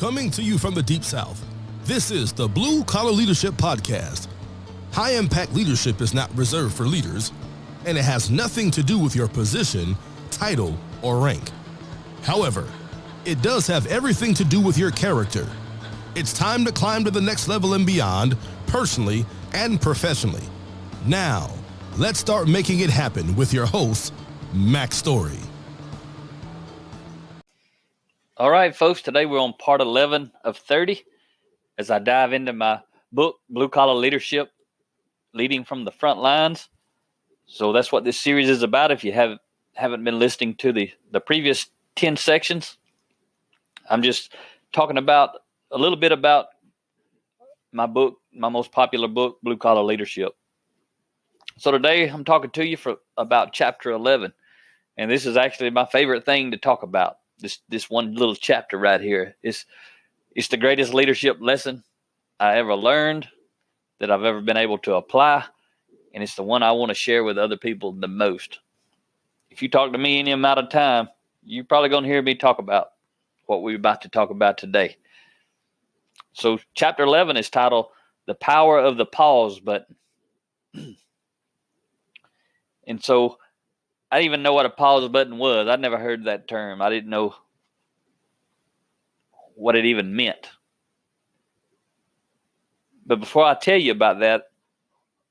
Coming to you from the Deep South, this is the Blue Collar Leadership Podcast. High-impact leadership is not reserved for leaders, and it has nothing to do with your position, title, or rank. However, it does have everything to do with your character. It's time to climb to the next level and beyond, personally and professionally. Now, let's start making it happen with your host, Mac Story. All right, folks, today we're on part 11 of 30 as I dive into my book, Blue Collar Leadership, Leading from the Front Lines. So that's what this series is about. If you haven't been listening to the previous 10 sections, I'm just talking about a little bit about my book, my most popular book, Blue Collar Leadership. So today I'm talking to you about chapter 11, and this is actually my favorite thing to talk about. This one little chapter right here is it's the greatest leadership lesson I ever learned, that I've ever been able to apply, and it's the one I want to share with other people the most. If you talk to me any amount of time, you're probably going to hear me talk about what we're about to talk about today. So chapter 11 is titled The Power of the Pause Button. And so I didn't even know what a pause button was. I'd never heard that term. I didn't know what it even meant. But before I tell you about that,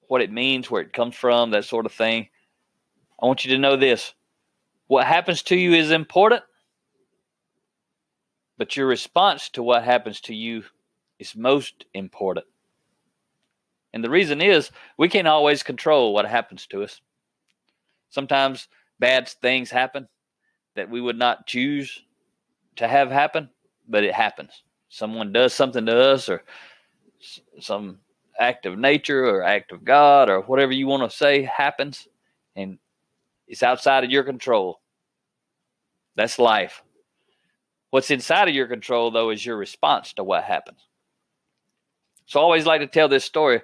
what it means, where it comes from, that sort of thing, I want you to know this. What happens to you is important, but your response to what happens to you is most important. And the reason is we can't always control what happens to us. Sometimes bad things happen that we would not choose to have happen, but it happens. Someone does something to us, or some act of nature or act of God or whatever you want to say happens, and it's outside of your control. That's life. What's inside of your control, though, is your response to what happens. So I always like to tell this story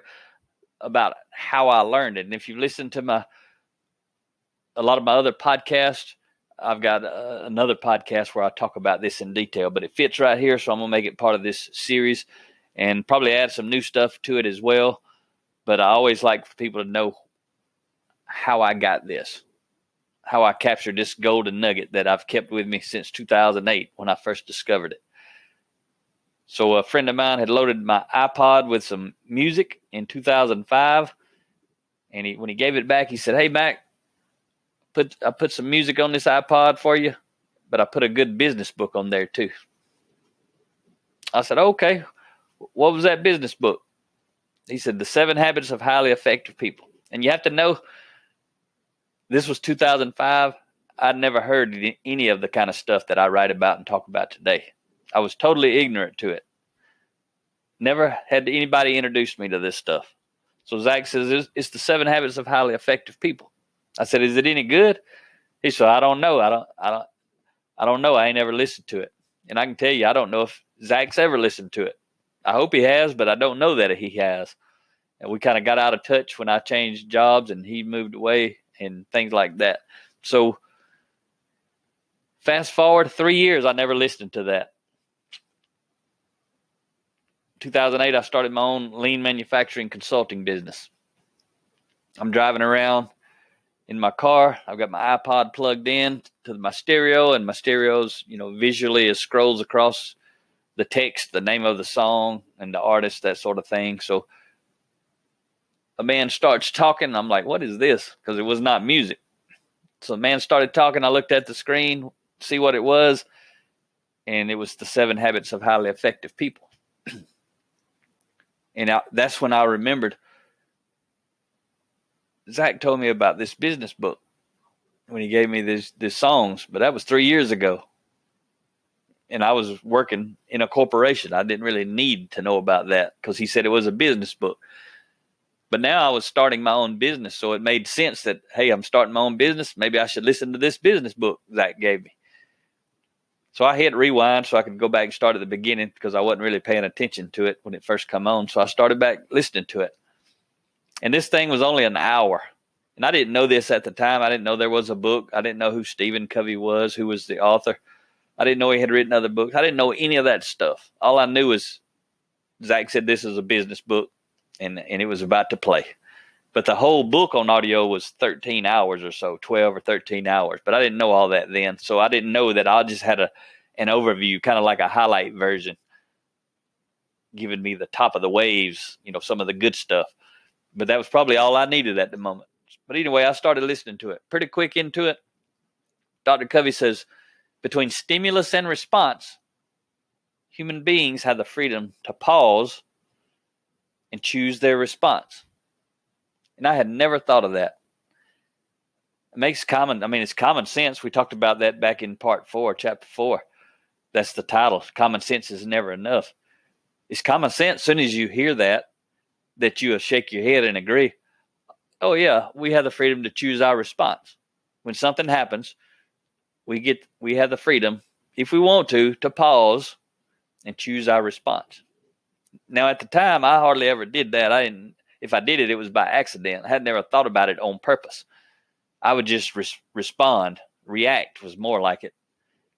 about how I learned it. And if you listen to a lot of my other podcasts, I've got another podcast where I talk about this in detail, but it fits right here, so I'm going to make it part of this series and probably add some new stuff to it as well. But I always like for people to know how I got this, how I captured this golden nugget that I've kept with me since 2008 when I first discovered it. So a friend of mine had loaded my iPod with some music in 2005, and when he gave it back, he said, "Hey, Mac, I put some music on this iPod for you, but I put a good business book on there too." I said, "Okay, what was that business book?" He said, "The 7 Habits of Highly Effective People." And you have to know, this was 2005. I'd never heard any of the kind of stuff that I write about and talk about today. I was totally ignorant to it. Never had anybody introduce me to this stuff. So Zach says, "It's the 7 Habits of Highly Effective People." I said, "Is it any good?" He said, "I don't know. I don't know. I ain't ever listened to it." And I can tell you, I don't know if Zach's ever listened to it. I hope he has, but I don't know that he has. And we kind of got out of touch when I changed jobs and he moved away and things like that. So fast forward 3 years, I never listened to that. 2008, I started my own lean manufacturing consulting business. I'm driving around in my car. I've got my iPod plugged in to my stereo, and my stereo's, visually, it scrolls across the text, the name of the song and the artist, that sort of thing. So a man starts talking. I'm like, "What is this?" Because it was not music. So the man started talking. I looked at the screen, see what it was, and it was the 7 Habits of Highly Effective People. And that's when I remembered Zach told me about this business book when he gave me these songs, but that was 3 years ago. And I was working in a corporation. I didn't really need to know about that because he said it was a business book. But now I was starting my own business, so it made sense that, hey, I'm starting my own business. Maybe I should listen to this business book Zach gave me. So I hit rewind so I could go back and start at the beginning because I wasn't really paying attention to it when it first come on. So I started back listening to it. And this thing was only an hour. And I didn't know this at the time. I didn't know there was a book. I didn't know who Stephen Covey was, who was the author. I didn't know he had written other books. I didn't know any of that stuff. All I knew was Zach said this is a business book, and it was about to play. But the whole book on audio was 13 hours or so, 12 or 13 hours. But I didn't know all that then. So I didn't know that. I just had an overview, kind of like a highlight version, giving me the top of the waves, some of the good stuff. But that was probably all I needed at the moment. But anyway, I started listening to it. Pretty quick into it, Dr. Covey says, between stimulus and response, human beings have the freedom to pause and choose their response. And I had never thought of that. It's common sense. We talked about that back in part 4, chapter 4. That's the title. Common sense is never enough. It's common sense. As soon as you hear that you'll shake your head and agree. Oh yeah, we have the freedom to choose our response. When something happens, we have the freedom, if we want to pause and choose our response. Now, at the time, I hardly ever did that. If I did it, it was by accident. I had never thought about it on purpose. I would just respond. React was more like it.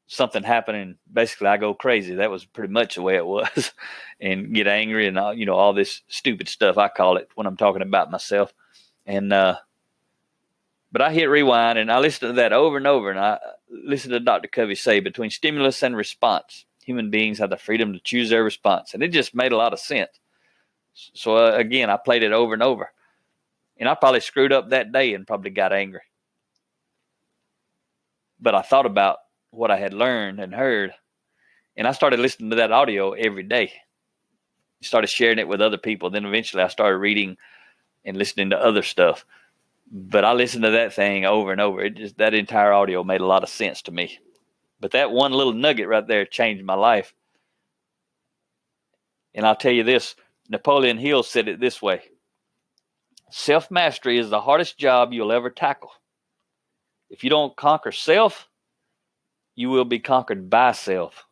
Something happened, and basically I go crazy. That was pretty much the way it was, and get angry and all this stupid stuff, I call it, when I'm talking about myself. And but I hit rewind, and I listened to that over and over, and I listened to Dr. Covey say, between stimulus and response, human beings have the freedom to choose their response. And it just made a lot of sense. So again, I played it over and over. And I probably screwed up that day and probably got angry. But I thought about what I had learned and heard. And I started listening to that audio every day. Started sharing it with other people. Then eventually I started reading and listening to other stuff. But I listened to that thing over and over. That entire audio made a lot of sense to me. But that one little nugget right there changed my life. And I'll tell you this, Napoleon Hill said it this way: self-mastery is the hardest job you'll ever tackle. If you don't conquer self, you will be conquered by self.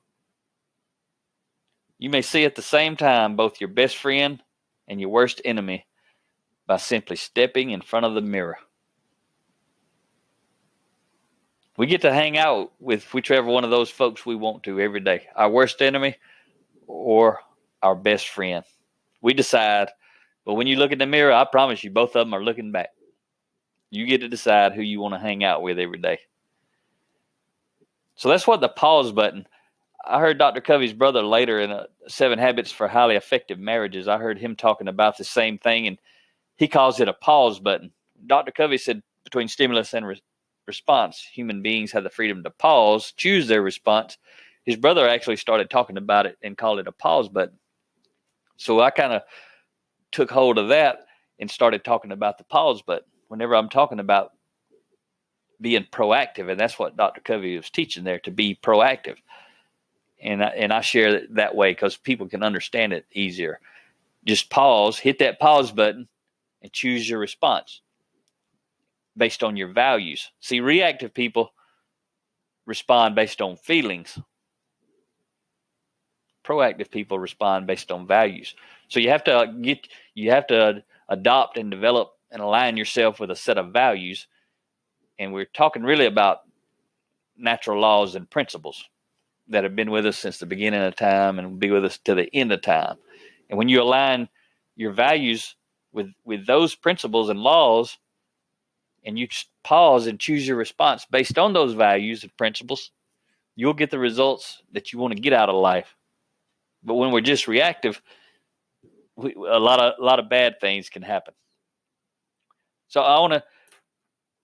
You may see at the same time both your best friend and your worst enemy by simply stepping in front of the mirror. We get to hang out with whichever one of those folks we want to every day, our worst enemy or our best friend. We decide, but when you look in the mirror, I promise you, both of them are looking back. You get to decide who you want to hang out with every day. So that's what the pause button. I heard Dr. Covey's brother later in 7 Habits for Highly Effective Marriages. I heard him talking about the same thing, and he calls it a pause button. Dr. Covey said between stimulus and response, human beings have the freedom to pause, choose their response. His brother actually started talking about it and called it a pause button. So I kind of took hold of that and started talking about the pause button whenever I'm talking about being proactive. And that's what Dr. Covey was teaching there, to be proactive. And I share it that way because people can understand it easier. Just pause, hit that pause button, and choose your response based on your values. See, reactive people respond based on feelings. Proactive people respond based on values. So you have to adopt and develop and align yourself with a set of values. And we're talking really about natural laws and principles that have been with us since the beginning of time and will be with us to the end of time. And when you align your values with those principles and laws, and you pause and choose your response based on those values and principles, you'll get the results that you want to get out of life. But when we're just reactive, a lot of bad things can happen. So I want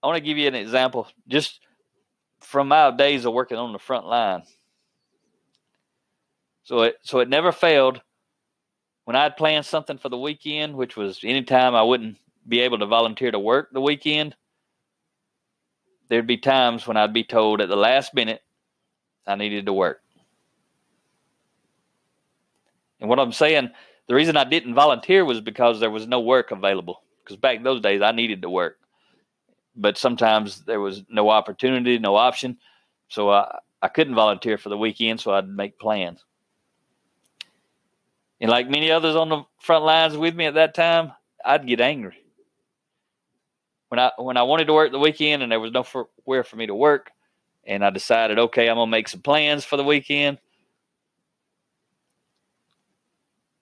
to give you an example just from my days of working on the front line. So it never failed. When I'd planned something for the weekend, which was anytime I wouldn't be able to volunteer to work the weekend, there'd be times when I'd be told at the last minute I needed to work. And what I'm saying, the reason I didn't volunteer was because there was no work available. Because back in those days, I needed to work. But sometimes there was no opportunity, no option. So I couldn't volunteer for the weekend, so I'd make plans. And like many others on the front lines with me at that time, I'd get angry. When I wanted to work the weekend and there was nowhere for me to work, And I decided, okay, I'm going to make some plans for the weekend.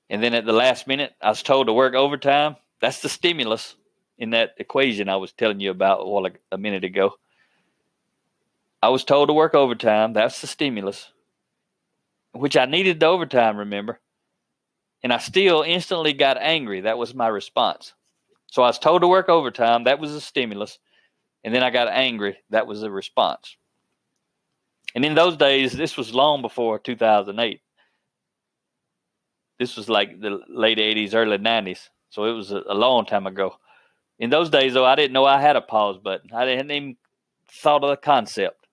And then at the last minute, I was told to work overtime. That's the stimulus in that equation I was telling you about a minute ago. I was told to work overtime. That's the stimulus, which I needed the overtime, remember? And I still instantly got angry. That was my response. So I was told to work overtime. That was a stimulus. And then I got angry. That was a response. And in those days, this was long before 2008. This was like the late 80s, early 90s. So it was a long time ago. In those days, though, I didn't know I had a pause button. I hadn't even thought of the concept.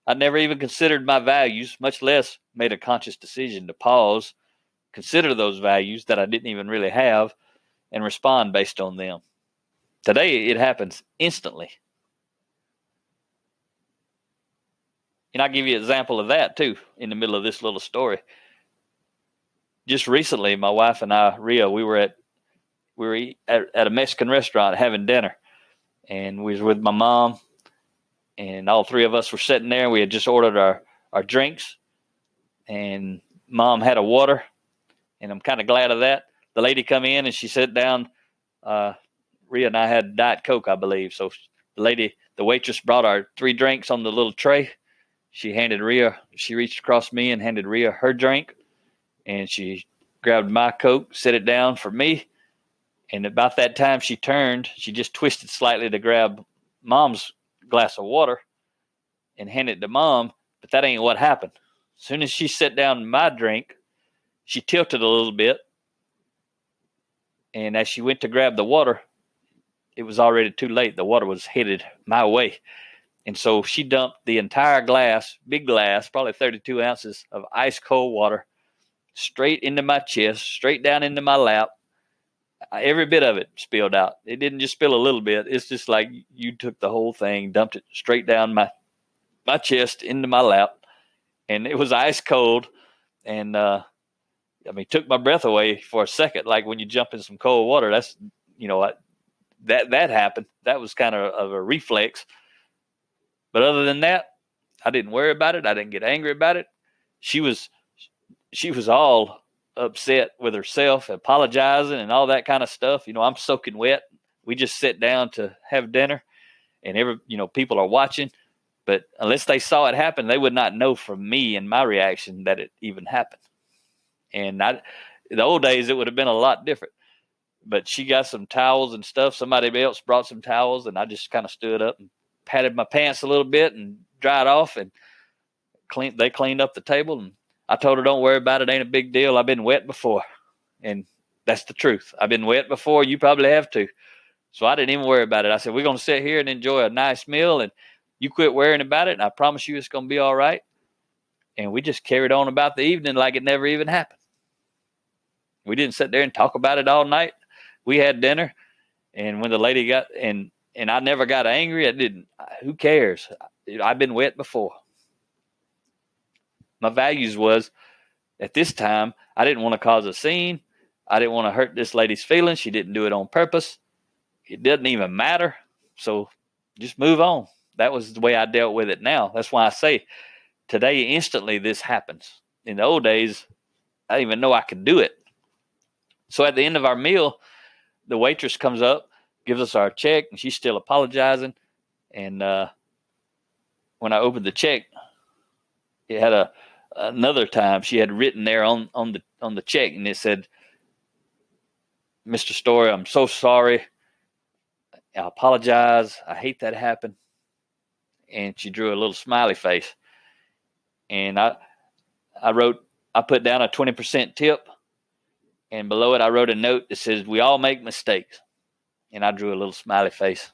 I never even considered my values, much less made a conscious decision to pause, consider those values that I didn't even really have, and respond based on them. Today, it happens instantly. And I'll give you an example of that, too, in the middle of this little story. Just recently, my wife and I, Rhea, we were at a Mexican restaurant having dinner. And we was with my mom. And all three of us were sitting there. We had just ordered our drinks. And Mom had a water. And I'm kind of glad of that. The lady come in and she sat down. Rhea and I had Diet Coke, I believe. So the waitress brought our 3 drinks on the little tray. She reached across me and handed Rhea her drink. And she grabbed my Coke, set it down for me. And about that time she turned, she just twisted slightly to grab Mom's glass of water and hand it to Mom. But that ain't what happened. As soon as she set down my drink, she tilted a little bit. And as she went to grab the water, it was already too late. The water was headed my way. And so she dumped the entire glass, big glass, probably 32 ounces of ice cold water, straight into my chest, straight down into my lap. Every bit of it spilled out. It didn't just spill a little bit. It's just like you took the whole thing, dumped it straight down my chest into my lap. And it was ice cold. And, took my breath away for a second. Like when you jump in some cold water, that's, that happened. That was kind of a reflex. But other than that, I didn't worry about it. I didn't get angry about it. She was all upset with herself, apologizing and all that kind of stuff. I'm soaking wet. We just sit down to have dinner and people are watching, but unless they saw it happen, they would not know from me and my reaction that it even happened. And in the old days, it would have been a lot different, but she got some towels and stuff. Somebody else brought some towels and I just kind of stood up and patted my pants a little bit and dried off and they cleaned up the table. And I told her, don't worry about it. Ain't a big deal. I've been wet before. And that's the truth. I've been wet before. You probably have too. So I didn't even worry about it. I said, we're going to sit here and enjoy a nice meal and you quit worrying about it. And I promise you it's going to be all right. And we just carried on about the evening like it never even happened. We didn't sit there and talk about it all night. We had dinner. And when the lady got, and I never got angry. I didn't. Who cares? I've been wet before. My values was, at this time, I didn't want to cause a scene. I didn't want to hurt this lady's feelings. She didn't do it on purpose. It doesn't even matter. So just move on. That was the way I dealt with it now. That's why I say today, instantly, this happens. In the old days, I didn't even know I could do it. So at the end of our meal, the waitress comes up, gives us our check, and she's still apologizing. And when I opened the check, it had another time she had written there on the check, and it said, "Mr. Story, I'm so sorry. I apologize. I hate that happened." And she drew a little smiley face. And I put down a 20% tip, and below it I wrote a note that says, "We all make mistakes." And I drew a little smiley face.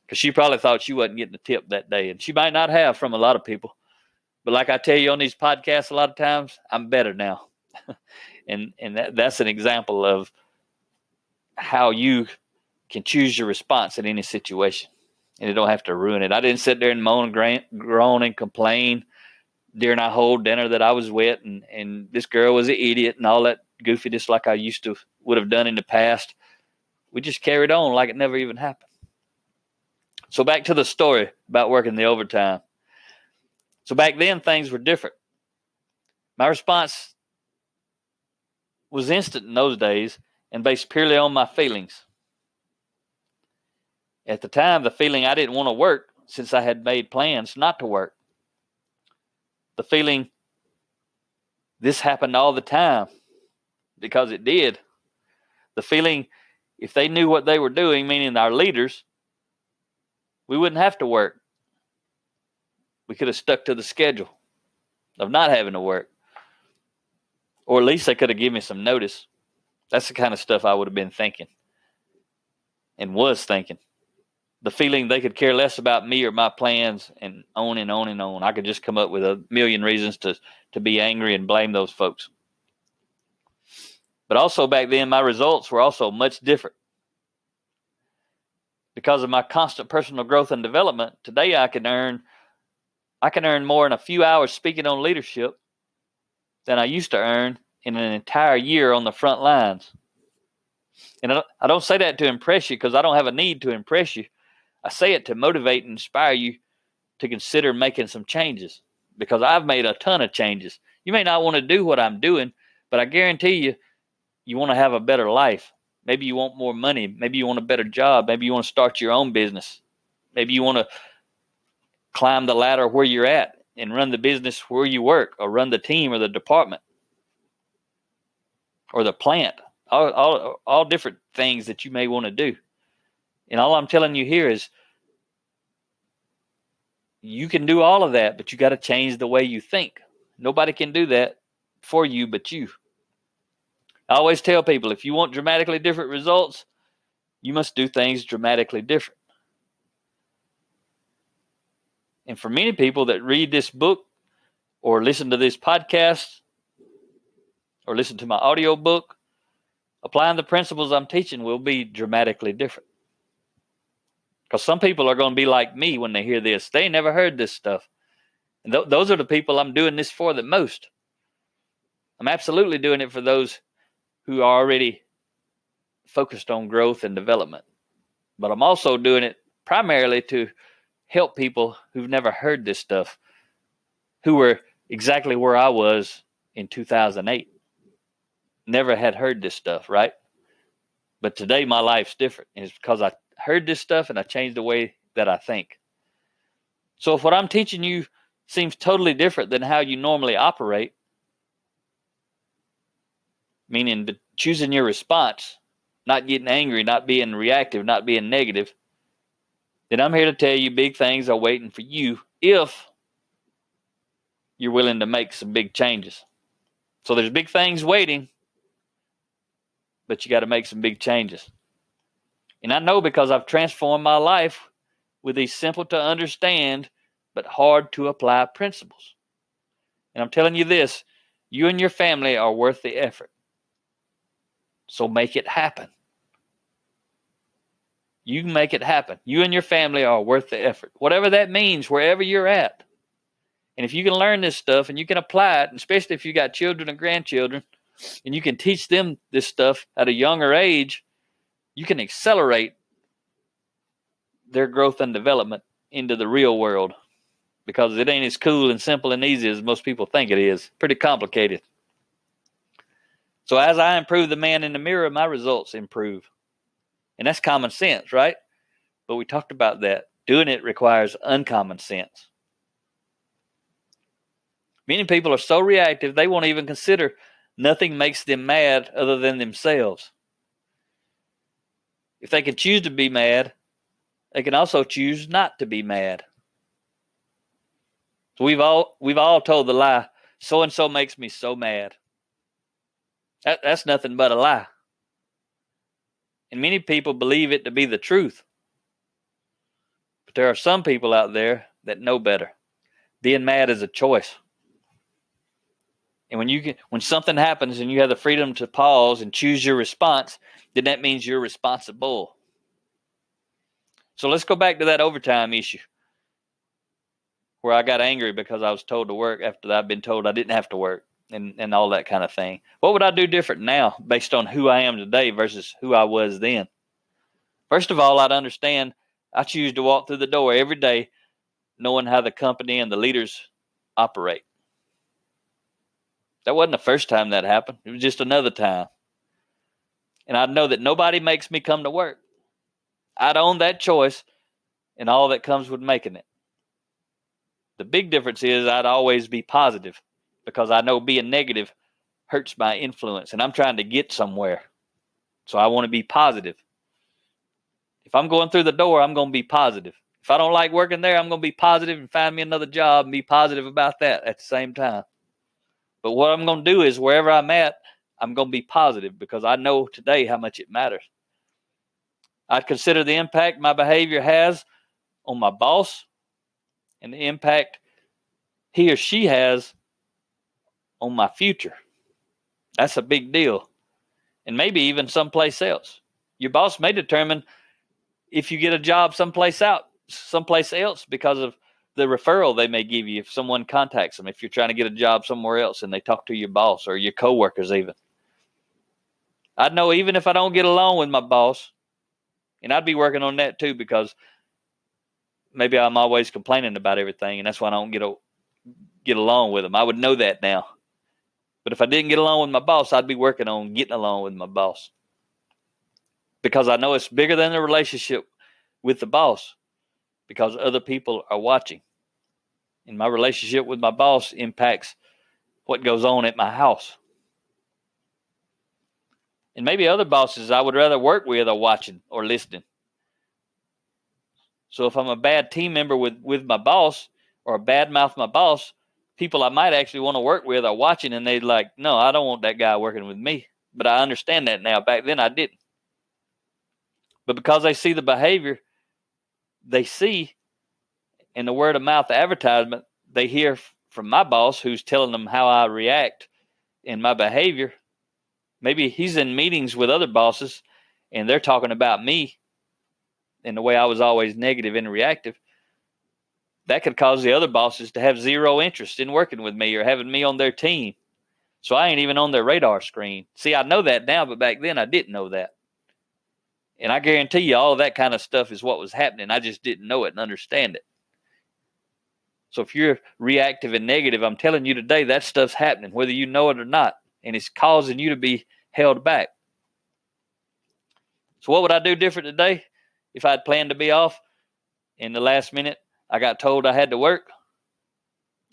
Because she probably thought she wasn't getting a tip that day. And she might not have from a lot of people. But like I tell you on these podcasts a lot of times, I'm better now. and that's an example of how you can choose your response in any situation. And it don't have to ruin it. I didn't sit there and moan and groan and complain during our whole dinner that I was wet and this girl was an idiot and all that goofiness like I would have done in the past. We just carried on like it never even happened. So back to the story about working the overtime. So back then, things were different. My response was instant in those days and based purely on my feelings. At the time, the feeling I didn't want to work since I had made plans not to work. The feeling this happened all the time because it did. The feeling if they knew what they were doing, meaning our leaders, we wouldn't have to work. We could have stuck to the schedule of not having to work. Or at least they could have given me some notice. That's the kind of stuff I would have been thinking and was thinking. The feeling they could care less about me or my plans, and on and on and on. I could just come up with a million reasons to be angry and blame those folks. But also back then, my results were also much different. Because of my constant personal growth and development, today I can earn more in a few hours speaking on leadership than I used to earn in an entire year on the front lines. And I don't say that to impress you, because I don't have a need to impress you. I say it to motivate and inspire you to consider making some changes, because I've made a ton of changes. You may not want to do what I'm doing, but I guarantee you want to have a better life. Maybe you want more money. Maybe you want a better job. Maybe you want to start your own business. Maybe you want to climb the ladder where you're at and run the business where you work, or run the team or the department or the plant. All different things that you may want to do. And all I'm telling you here is you can do all of that, but you got to change the way you think. Nobody can do that for you but you. I always tell people, if you want dramatically different results, you must do things dramatically different. And for many people that read this book or listen to this podcast or listen to my audio book, applying the principles I'm teaching will be dramatically different. Because some people are going to be like me when they hear this. They never heard this stuff. And those are the people I'm doing this for the most. I'm absolutely doing it for those who are already focused on growth and development. But I'm also doing it primarily to help people who've never heard this stuff, who were exactly where I was in 2008. Never had heard this stuff, right? But today my life's different. And it's because I heard this stuff and I changed the way that I think. So if what I'm teaching you seems totally different than how you normally operate, meaning choosing your response, not getting angry, not being reactive, not being negative, then I'm here to tell you big things are waiting for you if you're willing to make some big changes. So there's big things waiting, but you got to make some big changes. And I know, because I've transformed my life with these simple to understand but hard to apply principles. And I'm telling you this, you and your family are worth the effort. So make it happen. You can make it happen. You and your family are worth the effort. Whatever that means, wherever you're at. And if you can learn this stuff and you can apply it, especially if you got children and grandchildren, and you can teach them this stuff at a younger age, you can accelerate their growth and development into the real world, because it ain't as cool and simple and easy as most people think it is. Pretty complicated. So as I improve the man in the mirror, my results improve. And that's common sense, right? But we talked about that. Doing it requires uncommon sense. Many people are so reactive, they won't even consider nothing makes them mad other than themselves. If they can choose to be mad, they can also choose not to be mad. So we've all told the lie, so-and-so makes me so mad. That's nothing but a lie. And many people believe it to be the truth. But there are some people out there that know better. Being mad is a choice. And when something happens and you have the freedom to pause and choose your response, then that means you're responsible. So let's go back to that overtime issue, where I got angry because I was told to work after I'd been told I didn't have to work, and all that kind of thing. What would I do different now based on who I am today versus who I was then? First of all, I'd understand I choose to walk through the door every day knowing how the company and the leaders operate. That wasn't the first time that happened. It was just another time. And I know that nobody makes me come to work. I'd own that choice and all that comes with making it. The big difference is I'd always be positive because I know being negative hurts my influence and I'm trying to get somewhere. So I want to be positive. If I'm going through the door, I'm going to be positive. If I don't like working there, I'm going to be positive and find me another job and be positive about that at the same time. But what I'm going to do is wherever I'm at, I'm going to be positive because I know today how much it matters. I'd consider the impact my behavior has on my boss and the impact he or she has on my future. That's a big deal. And maybe even someplace else. Your boss may determine if you get a job someplace else because of the referral they may give you if someone contacts them, if you're trying to get a job somewhere else and they talk to your boss or your coworkers even. I'd know even if I don't get along with my boss, and I'd be working on that too because maybe I'm always complaining about everything and that's why I don't get along with them. I would know that now. But if I didn't get along with my boss, I'd be working on getting along with my boss. Because I know it's bigger than the relationship with the boss because other people are watching. And my relationship with my boss impacts what goes on at my house. And maybe other bosses I would rather work with are watching or listening. So if I'm a bad team member with my boss or a bad mouth my boss, people I might actually want to work with are watching and they're like, no, I don't want that guy working with me. But I understand that now. Back then I didn't. But because they see the behavior they see in the word of mouth advertisement, they hear from my boss who's telling them how I react in my behavior. Maybe he's in meetings with other bosses and they're talking about me in the way I was always negative and reactive. That could cause the other bosses to have zero interest in working with me or having me on their team. So I ain't even on their radar screen. See, I know that now, but back then I didn't know that. And I guarantee you all of that kind of stuff is what was happening. I just didn't know it and understand it. So if you're reactive and negative, I'm telling you today that stuff's happening, whether you know it or not. And it's causing you to be held back. So what would I do different today if I'd planned to be off in the last minute I got told I had to work?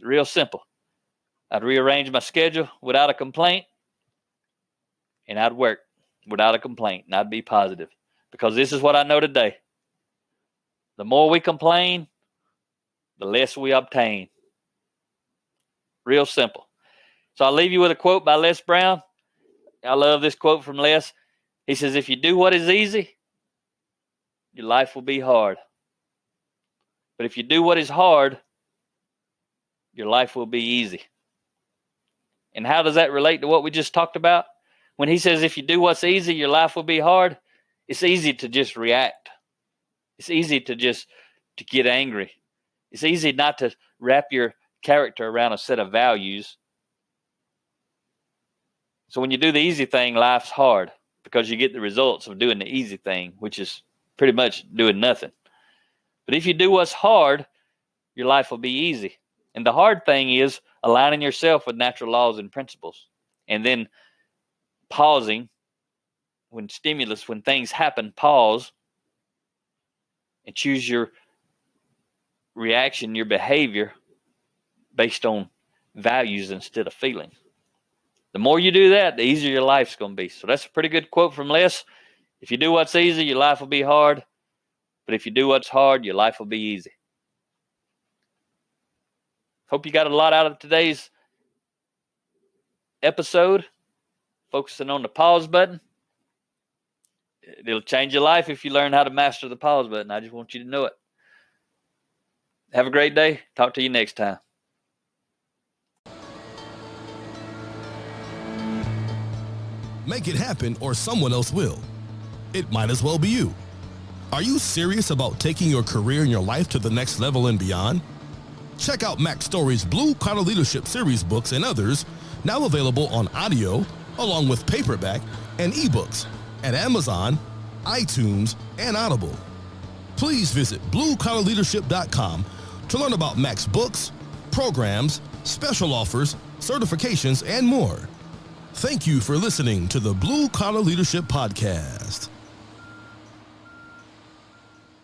Real simple. I'd rearrange my schedule without a complaint and I'd work without a complaint and I'd be positive. Because this is what I know today. The more we complain, the less we obtain. Real simple. So I'll leave you with a quote by Les Brown. I love this quote from Les. He says, if you do what is easy, your life will be hard. But if you do what is hard, your life will be easy. And how does that relate to what we just talked about? When he says, if you do what's easy, your life will be hard. It's easy to just react. It's easy to get angry. It's easy not to wrap your character around a set of values. So when you do the easy thing, life's hard because you get the results of doing the easy thing, which is pretty much doing nothing. But if you do what's hard, your life will be easy. And the hard thing is aligning yourself with natural laws and principles and then pausing. When things happen, pause and choose your reaction, your behavior based on values instead of feelings. The more you do that, the easier your life's going to be. So that's a pretty good quote from Les. If you do what's easy, your life will be hard. But if you do what's hard, your life will be easy. Hope you got a lot out of today's episode, focusing on the pause button. It'll change your life if you learn how to master the pause button. I just want you to know it. Have a great day. Talk to you next time. Make it happen or someone else will. It might as well be you. Are you serious about taking your career and your life to the next level and beyond? Check out Mac Story's Blue Collar Leadership series books and others, now available on audio, along with paperback and ebooks at Amazon, iTunes, and Audible. Please visit bluecollarleadership.com to learn about Mac's books, programs, special offers, certifications, and more. Thank you for listening to the Blue Collar Leadership Podcast.